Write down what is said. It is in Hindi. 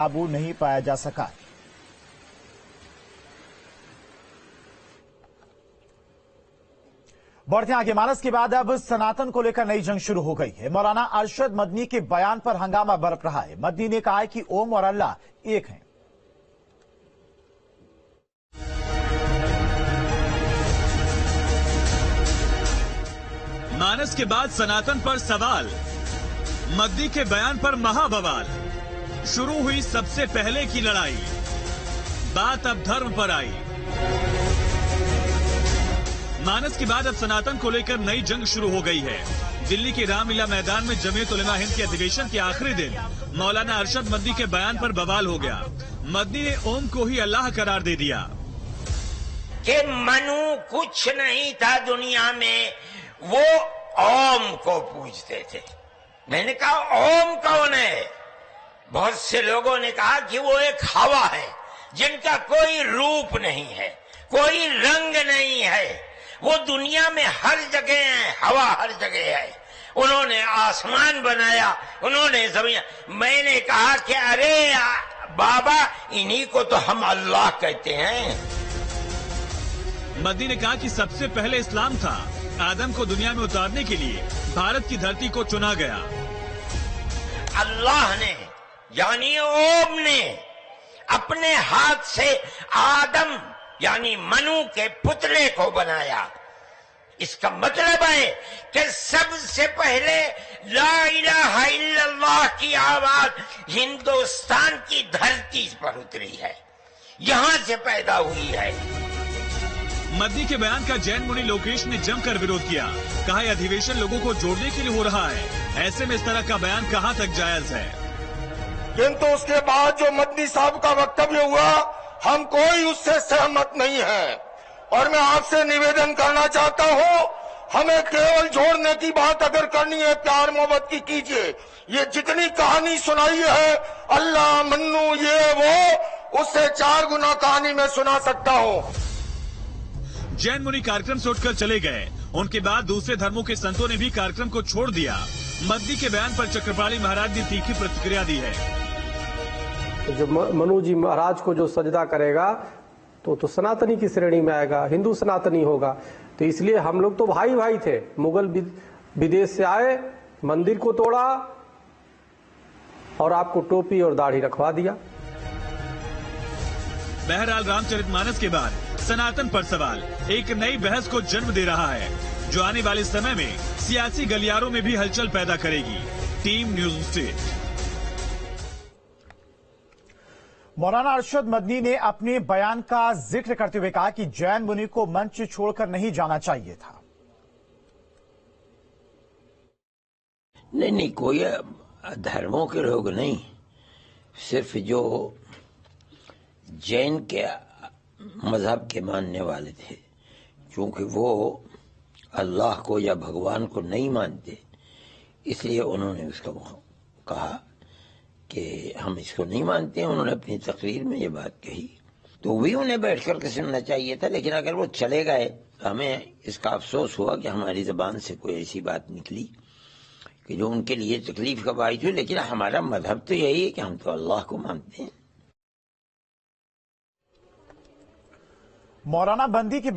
काबू नहीं पाया जा सका। बढ़ते आगे, मानस के बाद अब सनातन को लेकर नई जंग शुरू हो गई है। मौलाना अरशद मदनी के बयान पर हंगामा बरप रहा है। मदनी ने कहा है कि ओम और अल्लाह एक हैं। मानस के बाद सनातन पर सवाल, मदनी के बयान पर महाबवाल। शुरू हुई सबसे पहले की लड़ाई, बात अब धर्म पर आई। मानस के बाद अब सनातन को लेकर नई जंग शुरू हो गई है। दिल्ली के रामलीला मैदान में जमीयत उलमा हिंद के अधिवेशन के आखिरी दिन मौलाना अरशद मदनी के बयान पर बवाल हो गया। मदनी ने ओम को ही अल्लाह करार दे दिया कि मनु कुछ नहीं था दुनिया में, वो ओम को पूजते थे। मैंने कहा ओम कौन है? बहुत से लोगों ने कहा कि वो एक हवा है जिनका कोई रूप नहीं है, कोई रंग नहीं है, वो दुनिया में हर जगह है, हवा हर जगह है। उन्होंने आसमान बनाया, उन्होंने जमीन। मैंने कहा कि अरे बाबा, इन्हीं को तो हम अल्लाह कहते हैं। मदनी ने कहा कि सबसे पहले इस्लाम था। आदम को दुनिया में उतारने के लिए भारत की धरती को चुना गया। अल्लाह ने यानी ओम ने अपने हाथ से आदम यानी मनु के पुतले को बनाया। इसका मतलब है कि सबसे पहले ला इलाहा इल्लल्लाह की आवाज हिंदुस्तान की धरती पर उतरी है, यहां से पैदा हुई है। मदनी के बयान का जैन मुनि लोकेश ने जमकर विरोध किया। कहा यह अधिवेशन लोगों को जोड़ने के लिए हो रहा है, ऐसे में इस तरह का बयान कहां तक जायज है। किंतु उसके बाद जो मदनी साहब का वक्तव्य हुआ, हम कोई उससे सहमत नहीं है और मैं आपसे निवेदन करना चाहता हूं, हमें केवल जोड़ने की बात अगर करनी है, प्यार मोहब्बत की कीजिए। ये जितनी कहानी सुनाई है अल्लाह मन्नू ये वो, उससे 4 गुना कहानी मैं सुना सकता हूं। जैन मुनि कार्यक्रम से उठकर चले गए। उनके बाद दूसरे धर्मों के संतों ने भी कार्यक्रम को छोड़ दिया। मदनी के बयान पर चक्रपाणी महाराज ने तीखी प्रतिक्रिया दी है। जो मनु जी महाराज को जो सजदा करेगा तो सनातनी की श्रेणी में आएगा, हिंदू सनातनी होगा। तो इसलिए हम लोग तो भाई भाई थे। मुगल विदेश से आए, मंदिर को तोड़ा और आपको टोपी और दाढ़ी रखवा दिया। बहरहाल रामचरितमानस के बाद सनातन पर सवाल एक नई बहस को जन्म दे रहा है, जो आने वाले समय में सियासी गलियारों में भी हलचल पैदा करेगी। Team news state. मौलाना अरशद मदनी ने अपने बयान का जिक्र करते हुए कहा कि जैन मुनि को मंच छोड़कर नहीं जाना चाहिए था। नहीं, कोई धर्मों के लोग नहीं, सिर्फ जो जैन के मजहब के मानने वाले थे, क्योंकि वो अल्लाह को या भगवान को नहीं मानते, इसलिए उन्होंने उसको कहा कि हम इसको नहीं मानते हैं। उन्होंने अपनी तकरीर में ये बात कही, तो भी उन्हें बैठ कर के सुनना चाहिए था। लेकिन अगर वो चले गए तो हमें इसका अफसोस हुआ कि हमारी ज़बान से कोई ऐसी बात निकली कि जो उनके लिए तकलीफ का बाइस हुई। लेकिन हमारा मजहब तो यही है कि हम तो अल्लाह को मानते हैं। मौलाना बंदी की